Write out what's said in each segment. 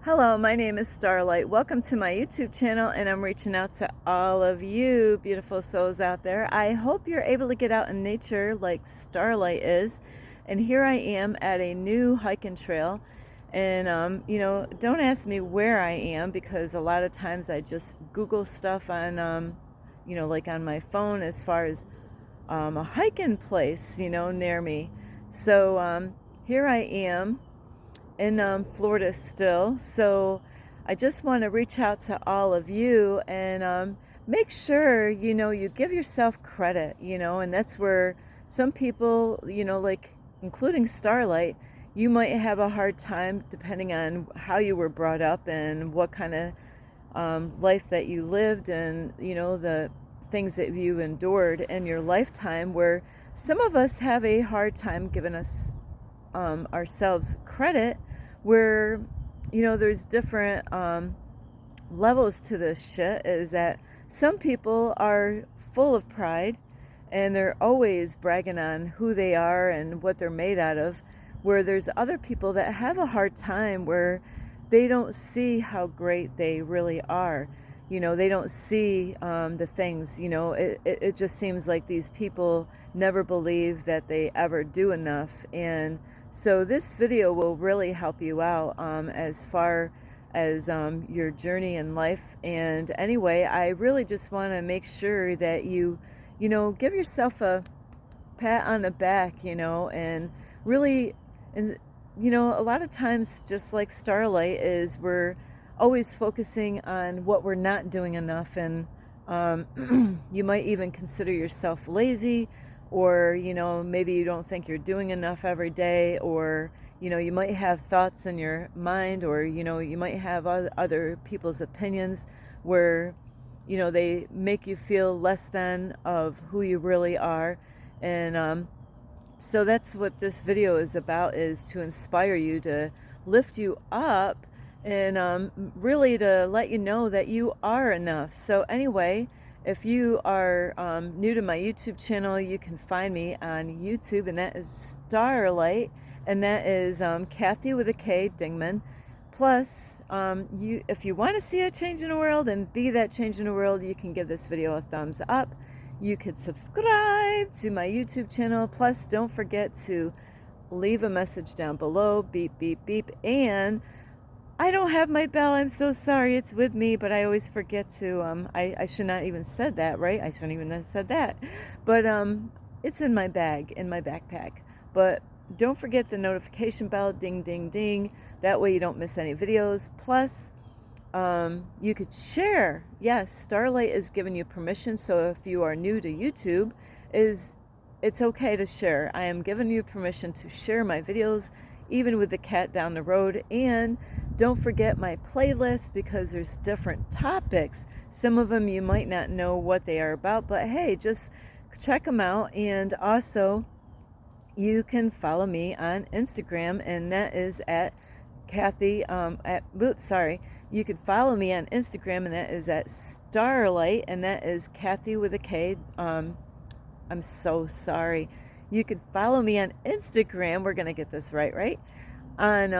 Hello, my name is Starlight. Welcome to my YouTube channel, and I'm reaching out to all of you beautiful souls out there. I hope you're able to get out in nature like Starlight is. And here I am at a new hiking trail. And, don't ask me where I am because a lot of times I just Google stuff on, like on my phone as far as a hiking place, near me. So here I am in Florida still. So I just want to reach out to all of you and make sure, you give yourself credit, and that's where some people, like including Starlight, you might have a hard time depending on how you were brought up and what kind of life that you lived and, the things that you endured in your lifetime, where some of us have a hard time giving us ourselves credit, where there's different levels to this shit. Is that some people are full of pride and they're always bragging on who they are and what they're made out of, where there's other people that have a hard time where they don't see how great they really are. They don't see the things, it just seems like these people never believe that they ever do enough. And so this video will really help you out as far as your journey in life. And anyway, I really just want to make sure that you give yourself a pat on the back, and really, and a lot of times, just like Starlight is, we're always focusing on what we're not doing enough. And you might even consider yourself lazy, or maybe you don't think you're doing enough every day, or you might have thoughts in your mind, or you might have other people's opinions where they make you feel less than of who you really are. And so that's what this video is about, is to inspire you, to lift you up, and really to let you know that you are enough. So anyway, if you are new to my YouTube channel, you can find me on YouTube, and that is Starlight, and that is Kathy with a K Dingman. Plus, if you want to see a change in the world and be that change in the world, you can give this video a thumbs up. You could subscribe to my YouTube channel. Plus, don't forget to leave a message down below, beep, beep, beep. And I don't have my bell. I'm so sorry. It's with me, but I always forget to. I should not even said that, right? I shouldn't even have said that. But it's in my bag, in my backpack. But don't forget the notification bell, ding, ding, ding. That way you don't miss any videos. Plus, you could share. Yes, Starlight is giving you permission. So if you are new to YouTube, it's okay to share. I am giving you permission to share my videos, even with the cat down the road. And don't forget my playlist, because there's different topics. Some of them you might not know what they are about, but hey, just check them out. And also, you can follow me on Instagram, and that is at Kathy, you could follow me on Instagram, and that is at Starlight, and that is Kathy with a K. I'm so sorry. You could follow me on Instagram. We're gonna get this right? On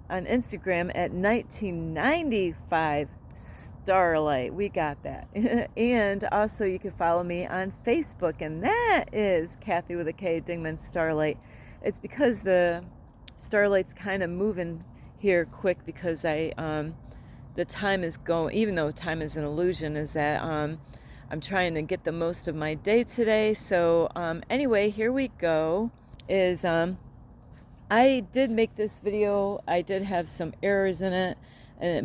Instagram at 1995 Starlight. We got that. And also you can follow me on Facebook, and that is Kathy with a K Dingman Starlight. It's because the Starlight's kind of moving here quick, because the time is going, even though time is an illusion, is that I'm trying to get the most of my day today. So anyway, here we go. Is I did make this video. I did have some errors in it,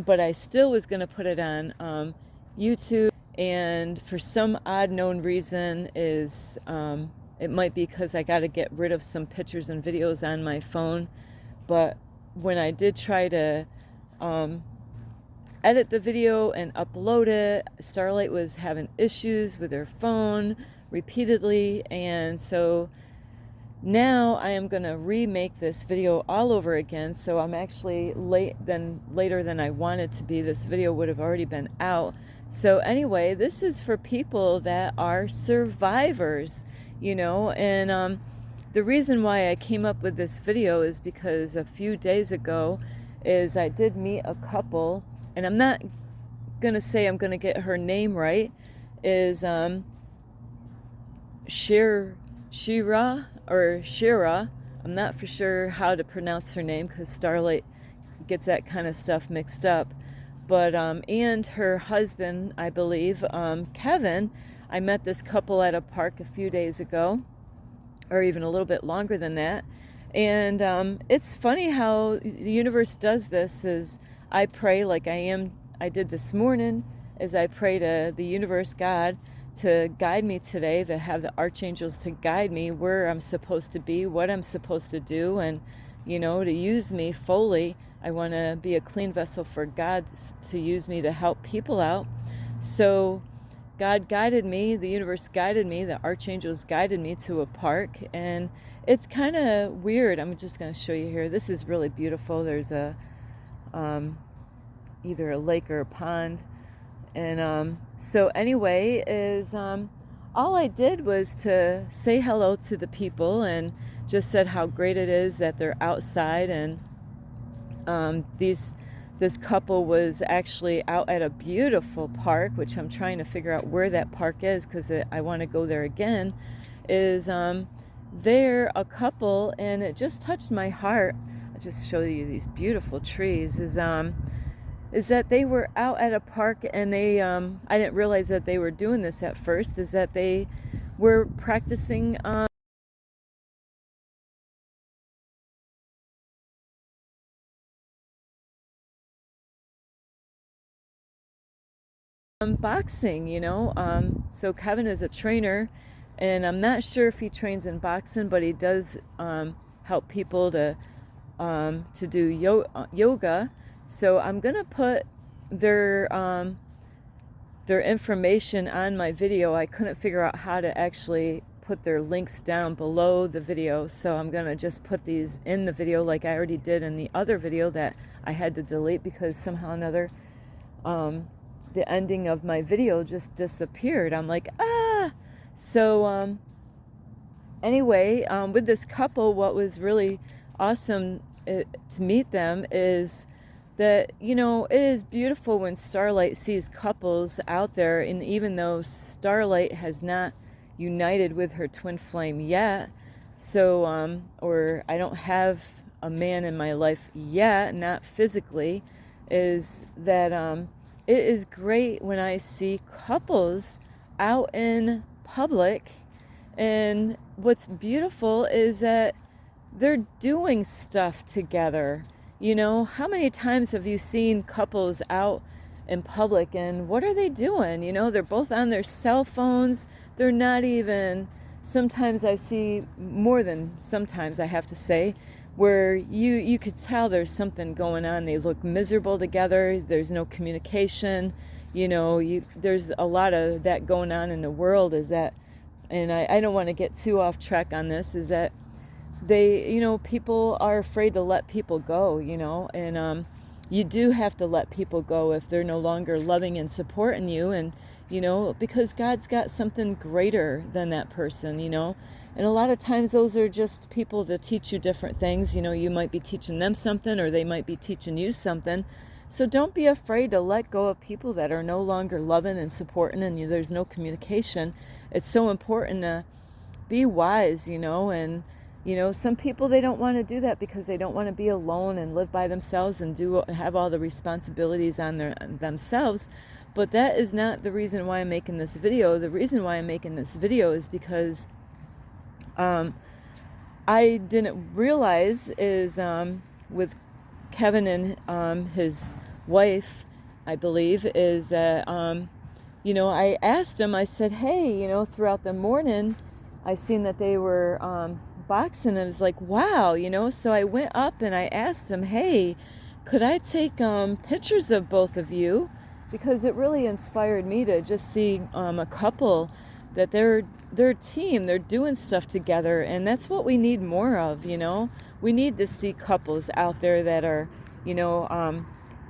but I still was going to put it on YouTube. And for some odd known reason, is it might be because I got to get rid of some pictures and videos on my phone. But when I did try to edit the video and upload it, Starlight was having issues with her phone repeatedly. And so now I am going to remake this video all over again. So I'm actually later than I wanted to be. This video would have already been out. So anyway, this is for people that are survivors, and the reason why I came up with this video is because a few days ago is I did meet a couple, and I'm not gonna say I'm gonna get her name right, is Shira. I'm not for sure how to pronounce her name because Starlight gets that kind of stuff mixed up. But and her husband, I believe, Kevin. I met this couple at a park a few days ago, or even a little bit longer than that. And it's funny how the universe does this. Is I pray like I did this morning, as I pray to the universe, God, to guide me today, to have the archangels to guide me where I'm supposed to be, what I'm supposed to do, and to use me fully. I want to be a clean vessel for God to use me to help people out. So God guided me, the universe guided me, the archangels guided me to a park, and it's kind of weird. I'm just going to show you here. This is really beautiful. There's a either a lake or a pond, and so anyway, is all I did was to say hello to the people and just said how great it is that they're outside, and this couple was actually out at a beautiful park, which I'm trying to figure out where that park is because I want to go there again. Is they're a couple, and it just touched my heart. I'll just show you these beautiful trees. Is that they were out at a park, and they I didn't realize that they were doing this at first. Is that they were practicing boxing, so Kevin is a trainer, and I'm not sure if he trains in boxing, but he does help people to do yoga. So I'm gonna put their information on my video. I couldn't figure out how to actually put their links down below the video, so I'm gonna just put these in the video like I already did in the other video that I had to delete because somehow or another the ending of my video just disappeared. I'm like, so anyway, with this couple, what was really awesome to meet them is that it is beautiful when Starlight sees couples out there, and even though Starlight has not united with her twin flame yet, so or I don't have a man in my life yet, not physically, is that it is great when I see couples out in public, and what's beautiful is that they're doing stuff together. How many times have you seen couples out in public, and what are they doing? They're both on their cell phones. They're not even, sometimes I see, more than sometimes I have to say, where you could tell there's something going on. They look miserable together. There's no communication. There's a lot of that going on in the world, is that, and I don't want to get too off track on this, is that people are afraid to let people go, and you do have to let people go if they're no longer loving and supporting you, and because God's got something greater than that person, and a lot of times those are just people to teach you different things. You might be teaching them something, or they might be teaching you something. So don't be afraid to let go of people that are no longer loving and supporting, and there's no communication. It's so important to be wise, and some people, they don't want to do that because they don't want to be alone and live by themselves and have all the responsibilities on themselves. But that is not the reason why I'm making this video. The reason why I'm making this video is because I didn't realize is with Kevin and his wife, I believe, is that I asked him, I said, hey, throughout the morning I seen that they were boxing. I was like, wow, so I went up and I asked him, hey, could I take pictures of both of you? Because it really inspired me to just see a couple that they're a team, they're doing stuff together, and that's what we need more of. We need to see couples out there that are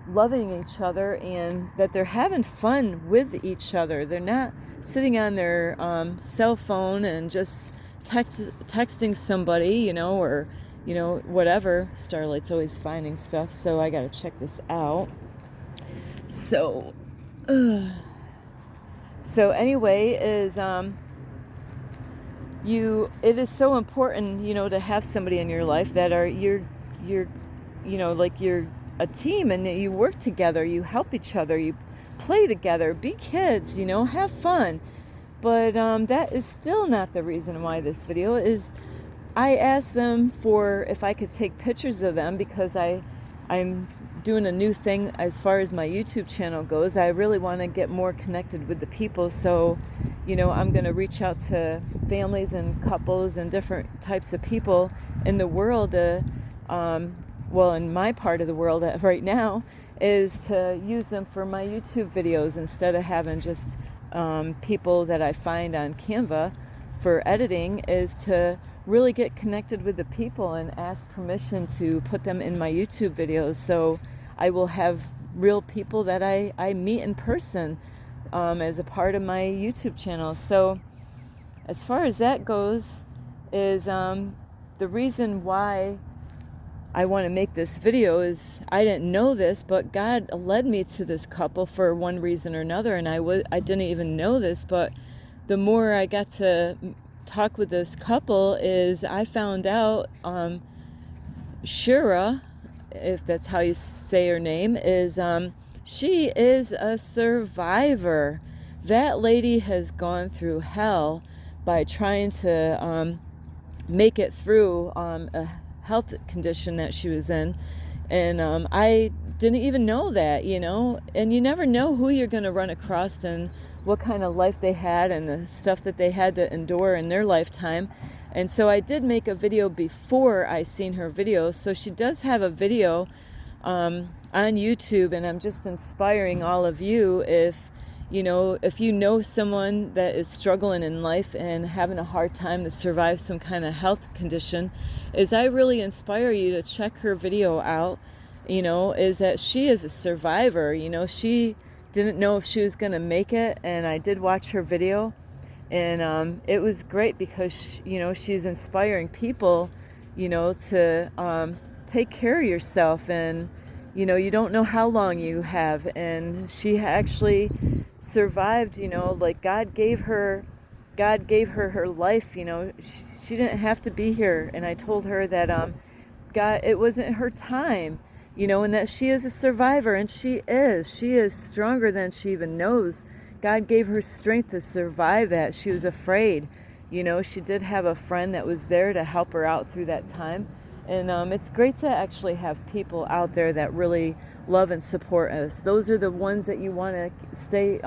loving each other, and that they're having fun with each other. They're not sitting on their cell phone and just texting somebody, or you know, whatever. Starlight's always finding stuff, so I gotta check this out. So, so anyway, it is so important, you know, to have somebody in your life that are you're you know, like you're a team and you work together, you help each other, you play together, be kids, you know, have fun. But that is still not the reason why this video is. I asked them for if I could take pictures of them because I'm doing a new thing as far as my YouTube channel goes. I really want to get more connected with the people. So, you know, I'm going to reach out to families and couples and different types of people in the world to, well, in my part of the world right now, is to use them for my YouTube videos instead of having just people that I find on Canva for editing, is to really get connected with the people and ask permission to put them in my YouTube videos. So I will have real people that I meet in person as a part of my YouTube channel. So as far as that goes, is the reason why I want to make this video is I didn't know this, but God led me to this couple for one reason or another, and I didn't even know this, but the more I got to talk with this couple is I found out Shira, if that's how you say her name, is she is a survivor. That lady has gone through hell by trying to make it through a health condition that she was in, and I didn't even know that, you know. And you never know who you're going to run across and what kind of life they had and the stuff that they had to endure in their lifetime. And so I did make a video before I seen her video, so she does have a video on YouTube, and I'm just inspiring all of you, if you know someone that is struggling in life and having a hard time to survive some kind of health condition, is I really inspire you to check her video out. You know, is that she is a survivor. You know, she didn't know if she was going to make it, and I did watch her video, and it was great because you know, she's inspiring people, you know, to take care of yourself, and you know, you don't know how long you have, and she actually survived. You know, like God gave her her life. You know, she didn't have to be here, and I told her that God, it wasn't her time, you know, and that she is a survivor, and she is stronger than she even knows. God gave her strength to survive that. She was afraid, you know. She did have a friend that was there to help her out through that time, and it's great to actually have people out there that really love and support us. Those are the ones that you want to stay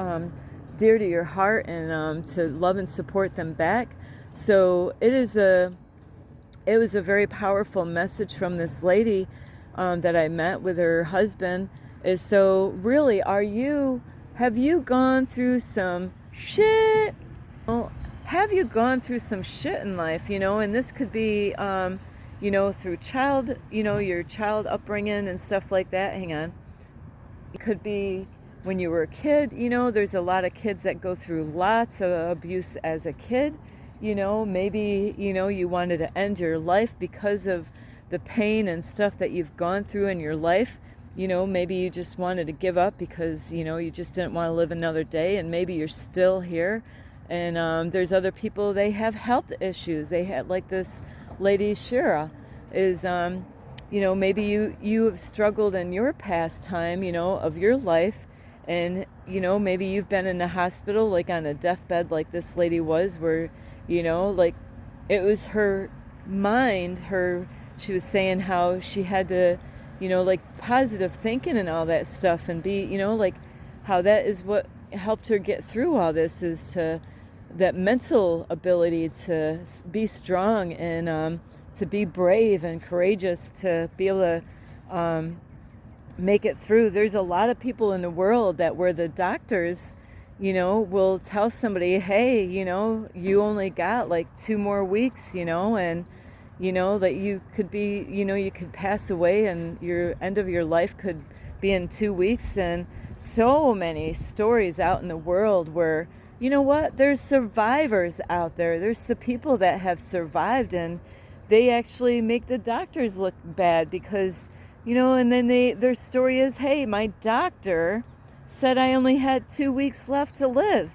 dear to your heart, and to love and support them back. So it was a very powerful message from this lady that I met with her husband. Is so really, have you gone through some shit? Well, have you gone through some shit in life, you know? And this could be you know, through your child upbringing and stuff like that. Hang on. It could be when you were a kid. You know, there's a lot of kids that go through lots of abuse as a kid. You know, maybe, you know, you wanted to end your life because of the pain and stuff that you've gone through in your life. You know, maybe you just wanted to give up because, you know, you just didn't want to live another day, and maybe you're still here. And there's other people, they have health issues. They had, like this lady Shira is, you know, maybe you have struggled in your past time, you know, of your life, and, you know, maybe you've been in the hospital, like on a deathbed like this lady was, where, you know, like it was her mind, she was saying how she had to, you know, like positive thinking and all that stuff, and be, you know, like how that is what helped her get through all this, is to that mental ability to be strong, and to be brave and courageous, to be able to make it through. There's a lot of people in the world that where the doctors, you know, will tell somebody, hey, you know, you only got like 2 more weeks, you know, and you know that you could be, you know, you could pass away and your end of your life could be in 2 weeks. And so many stories out in the world where, you know what, there's survivors out there. There's some people that have survived, and they actually make the doctors look bad because, and then their story is, hey, my doctor said I only had 2 weeks left to live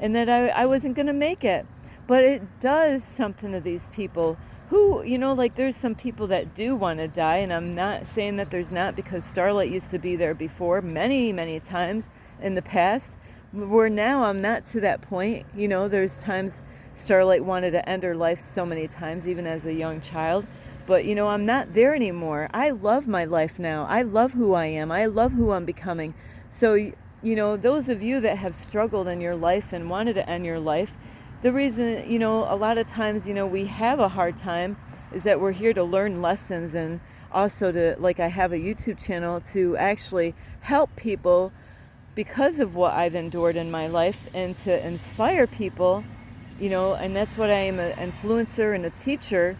and that I wasn't going to make it. But it does something to these people who, like there's some people that do want to die, and I'm not saying that there's not, because Starlight used to be there before many, many times in the past, where now I'm not to that point. There's times Starlight wanted to end her life so many times, even as a young child. But, I'm not there anymore. I love my life now. I love who I am. I love who I'm becoming. So, those of you that have struggled in your life and wanted to end your life, the reason, a lot of times, we have a hard time is that we're here to learn lessons, and also to, like, I have a YouTube channel to actually help people because of what I've endured in my life, and to inspire people, and that's what I am, an influencer and a teacher,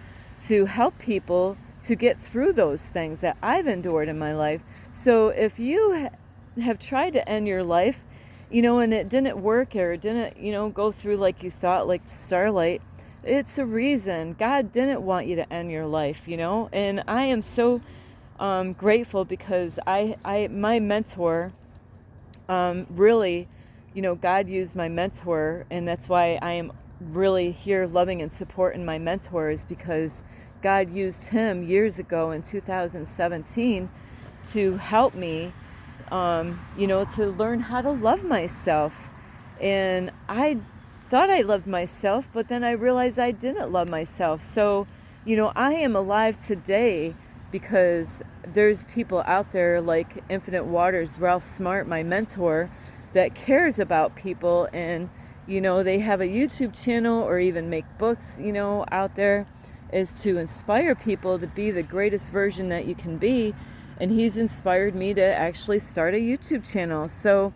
to help people to get through those things that I've endured in my life. So if you have tried to end your life, and it didn't work, or it didn't, go through like you thought, like Starlight, it's a reason. God didn't want you to end your life, and I am so grateful, because my mentor, really, God used my mentor, and that's why I am really here loving and supporting my mentors, because God used him years ago in 2017 to help me, to learn how to love myself. And I thought I loved myself, but then I realized I didn't love myself. So, I am alive today because there's people out there like Infinite Waters, Ralph Smart, my mentor, that cares about people, and they have a YouTube channel, or even make books, out there, is to inspire people to be the greatest version that you can be. And he's inspired me to actually start a YouTube channel. So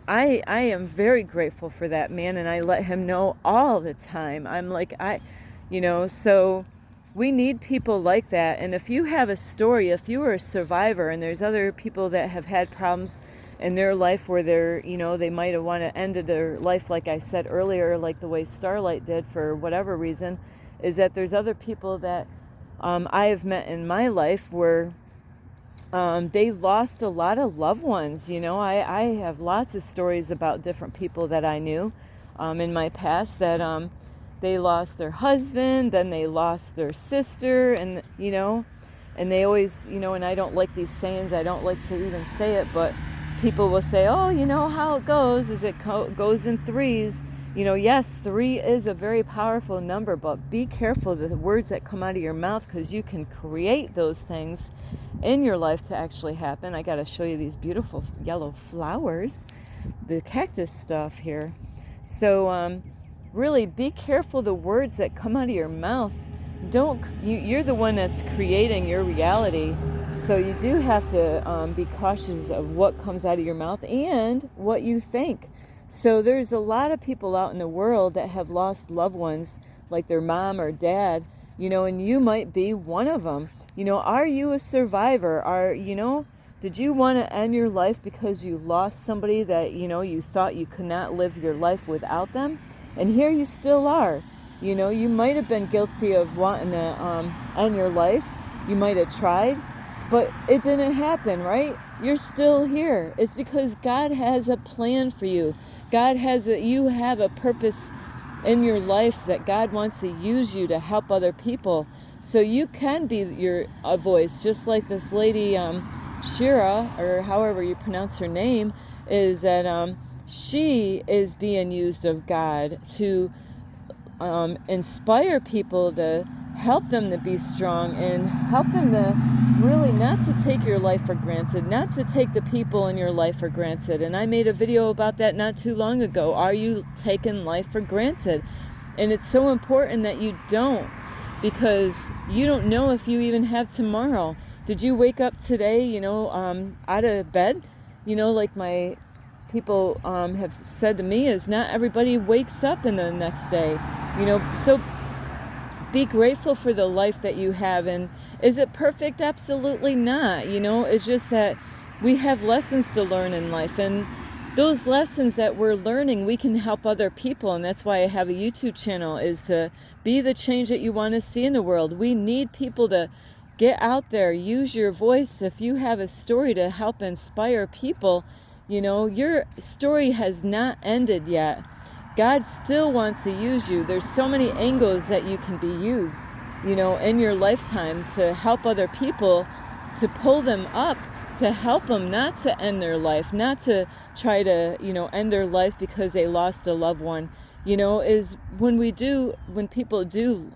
I am very grateful for that, man, and I let him know all the time. I'm like, so we need people like that. And if you have a story, if you are a survivor, and there's other people that have had problems in their life where they might have wanted to end their life, like I said earlier, like the way Starlight did, for whatever reason, is that there's other people that I have met in my life where they lost a lot of loved ones. I have lots of stories about different people that I knew in my past that they lost their husband, then they lost their sister, and and they always, and I don't like these sayings, I don't like to even say it, but people will say, oh, how it goes is it goes in threes. Yes, 3 is a very powerful number, but be careful the words that come out of your mouth, because you can create those things in your life to actually happen. I got to show you these beautiful yellow flowers, the cactus stuff here. So really be careful the words that come out of your mouth. You're the one that's creating your reality. So you do have to be cautious of what comes out of your mouth and what you think. So there's a lot of people out in the world that have lost loved ones, like their mom or dad, and you might be one of them. Are you a survivor? Did you want to end your life because you lost somebody that, you thought you could not live your life without them? And here you still are. You might have been guilty of wanting to end your life. You might have tried, but it didn't happen, right? You're still here. It's because God has a plan for you. You have a purpose in your life that God wants to use you to help other people. So you can be a voice, just like this lady, Shira, or however you pronounce her name, is that she is being used of God to inspire people, to help them to be strong, and help them to really not to take your life for granted, not to take the people in your life for granted. And I made a video about that not too long ago. Are you taking life for granted? And it's so important that you don't, because you don't know if you even have tomorrow. Did you wake up today, out of bed? Like my people have said to me, is not everybody wakes up in the next day. So be grateful for the life that you have. And is it perfect? Absolutely not. It's just that we have lessons to learn in life. And those lessons that we're learning, we can help other people. And that's why I have a YouTube channel, is to be the change that you want to see in the world. We need people to get out there, use your voice. If you have a story to help inspire people, your story has not ended yet. God still wants to use you. There's so many angles that you can be used, in your lifetime to help other people, to pull them up, to help them not to end their life, not to try to, end their life because they lost a loved one. Is when people do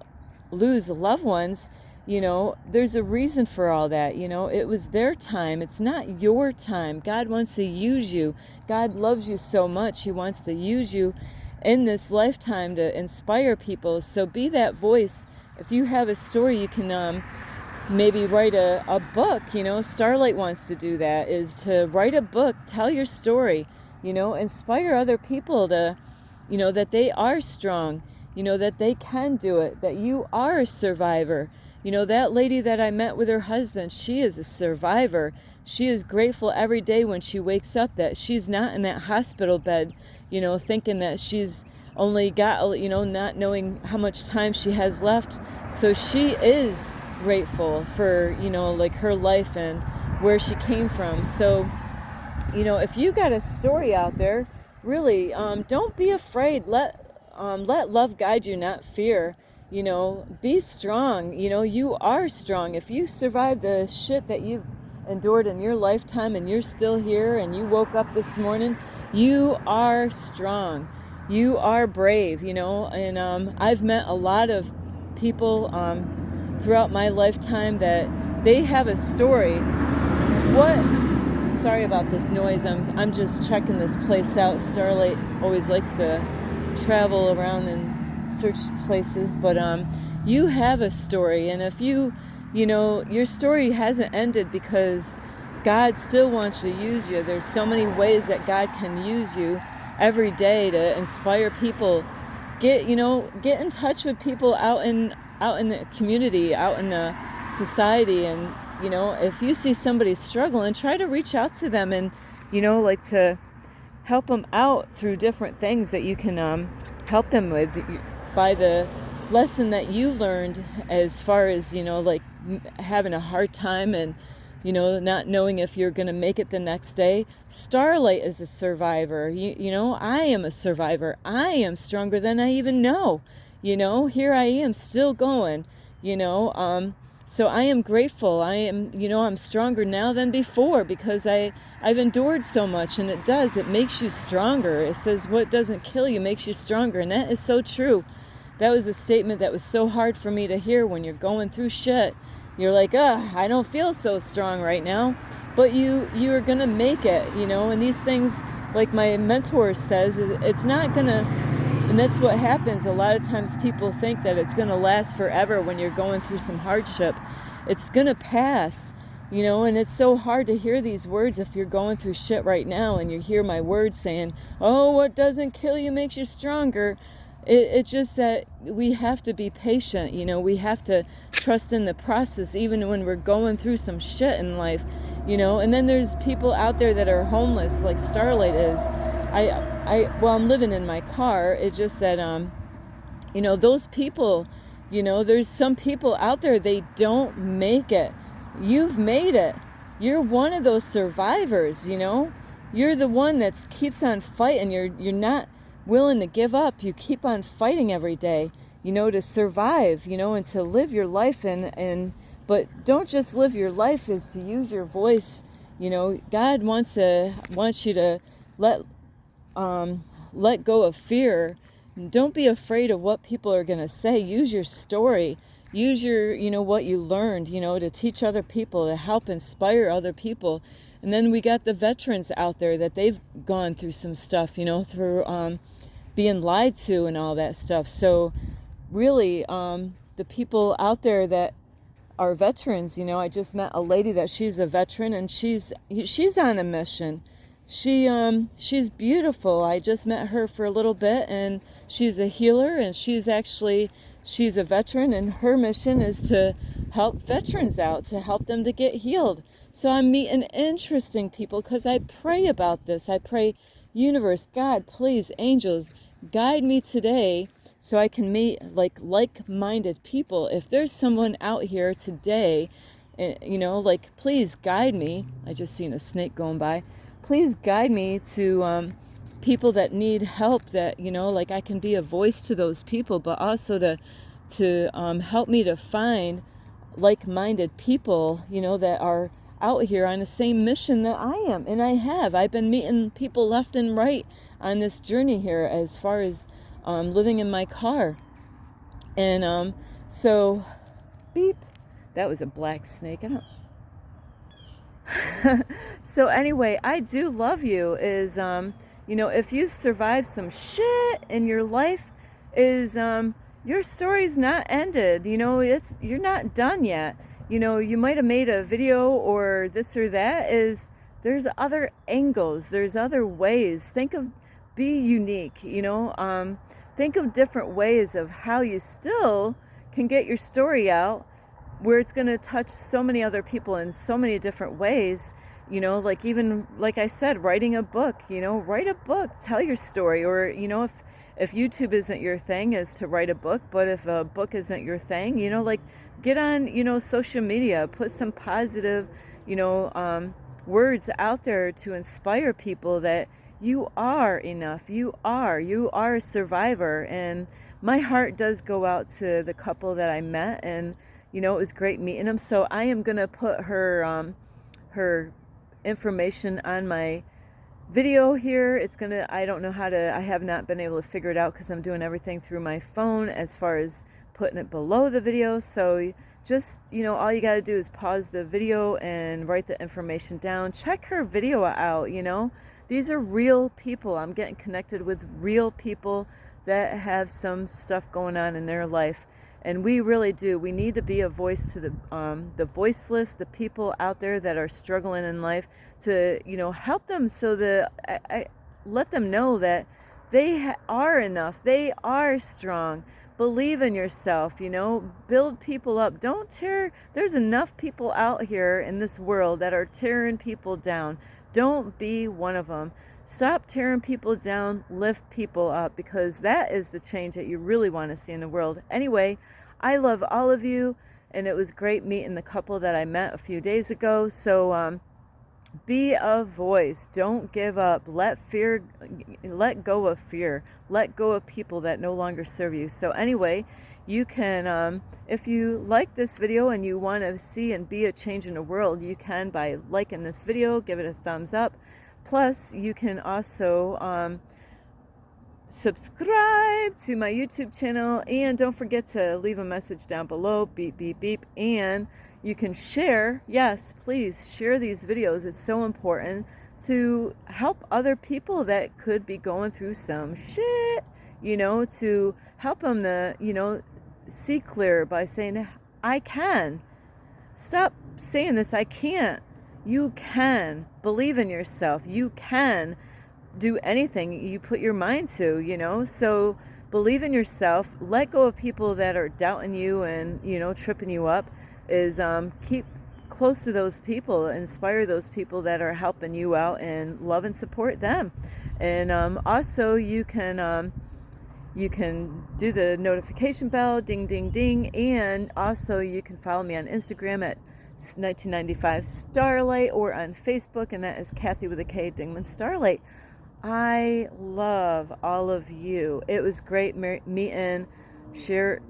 lose loved ones, there's a reason for all that. It was their time. It's not your time. God wants to use you. God loves you so much. He wants to use you in this lifetime to inspire people. So be that voice. If you have a story, you can maybe write a book. Starlight wants to do that, is to write a book, tell your story, inspire other people to, that they are strong, that they can do it, that you are a survivor. That lady that I met with her husband, she is a survivor. She is grateful every day when she wakes up that she's not in that hospital bed, thinking that she's only got, not knowing how much time she has left. So she is grateful for, like her life and where she came from. So, if you got a story out there, really, don't be afraid. Let love guide you, not fear. Be strong. You are strong. If you survived the shit that you've endured in your lifetime and you're still here and you woke up this morning, you are strong. You are brave, and I've met a lot of people throughout my lifetime that they have a story. Sorry about this noise. I'm just checking this place out. Starlight always likes to travel around and search places, but you have a story, and if your story hasn't ended, because God still wants to use you. There's so many ways that God can use you every day to inspire people. Get in touch with people out in the community, out in the society, and if you see somebody struggling, try to reach out to them and like to help them out through different things that you can help them with by the lesson that you learned, as far as like having a hard time and not knowing if you're going to make it the next day. Starlight is a survivor. I am a survivor. I am stronger than I even know. Here I am still going, so I am grateful. I am, I'm stronger now than before, because I've endured so much, and it makes you stronger. It says what doesn't kill you makes you stronger. And that is so true. That was a statement that was so hard for me to hear. When you're going through shit, you're like, I don't feel so strong right now, but you're going to make it, and these things, like my mentor says, it's not going to, and that's what happens. A lot of times people think that it's going to last forever when you're going through some hardship. It's going to pass, and it's so hard to hear these words if you're going through shit right now and you hear my words saying, what doesn't kill you makes you stronger. It's just that we have to be patient, we have to trust in the process, even when we're going through some shit in life, and then there's people out there that are homeless, like Starlight is. I'm living in my car. It's just that, those people, there's some people out there, they don't make it. You've made it. You're one of those survivors, You're the one that keeps on fighting. You're not willing to give up. You keep on fighting every day, to survive, and to live your life but don't just live your life, is to use your voice. God wants you to let go of fear. Don't be afraid of what people are going to say. Use your story. Use your, what you learned, to teach other people, to help inspire other people. And then we got the veterans out there that they've gone through some stuff, through being lied to and all that stuff. So really, the people out there that are veterans, I just met a lady that she's a veteran, and she's on a mission. She's beautiful. I just met her for a little bit, and she's a healer, and she's a veteran, and her mission is to help veterans out, to help them to get healed. So I'm meeting interesting people because I pray about this. I pray, universe, God, please, angels, guide me today so I can meet like-minded people. If there's someone out here today, like, please guide me. I just seen a snake going by. Please guide me to people that need help, that, like, I can be a voice to those people, but also to help me to find like-minded people, that are out here on the same mission that I am. And I've been meeting people left and right on this journey here, as far as living in my car. And so, beep, that was a black snake. I don't. So anyway, I do love you. Is if you've survived some shit in your life, is your story's not ended. You're not done yet. You might have made a video or this or that. There's other angles, there's other ways. Be unique. Think of different ways of how you still can get your story out, where it's going to touch so many other people in so many different ways. Like, even like I said, writing a book. Write a book, tell your story. Or if YouTube isn't your thing, is to write a book. But if a book isn't your thing, like, get on social media, put some positive words out there to inspire people that you are enough, you are a survivor. And my heart does go out to the couple that I met, and it was great meeting them. So I am gonna put her information on my video here. I don't know I have not been able to figure it out, because I'm doing everything through my phone as far as putting it below the video. So just, all you got to do is pause the video and write the information down. Check her video out. These are real people. I'm getting connected with real people that have some stuff going on in their life. And we really do. We need to be a voice to the voiceless, the people out there that are struggling in life, to help them, so that I let them know that they are enough. They are strong. Believe in yourself. Build people up. Don't tear. There's enough people out here in this world that are tearing people down. Don't be one of them. Stop tearing people down, lift people up, because that is the change that you really want to see in the world. Anyway, I love all of you, and it was great meeting the couple that I met a few days ago. So be a voice. Don't give up. Let go of fear. Let go of people that no longer serve you. So anyway, you can, if you like this video and you want to see and be a change in the world, you can by liking this video, give it a thumbs up. Plus, you can also subscribe to my YouTube channel, and don't forget to leave a message down below, beep, beep, beep. And you can share, yes, please share these videos. It's so important to help other people that could be going through some shit, to help them to, see clear by saying, I can. Stop saying this, I can't. You can. Believe in yourself. You can do anything you put your mind to, So believe in yourself. Let go of people that are doubting you and, tripping you up. Keep close to those people. Inspire those people that are helping you out, and love and support them. And also you can do the notification bell, ding, ding, ding. And also you can follow me on Instagram at 1995 Starlight, or on Facebook, and that is Kathy with a K, Dingman Starlight. I love all of you. It was great meeting Sharia,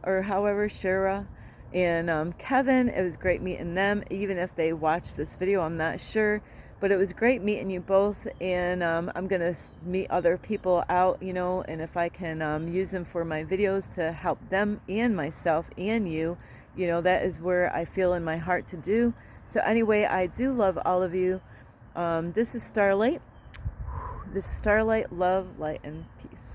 or however, Shara, and Kevin. It was great meeting them, even if they watched this video, I'm not sure. But it was great meeting you both, and I'm going to meet other people out, and if I can use them for my videos to help them and myself and you, that is where I feel in my heart to do. So anyway, I do love all of you. This is Starlight. This is Starlight, love, light, and peace.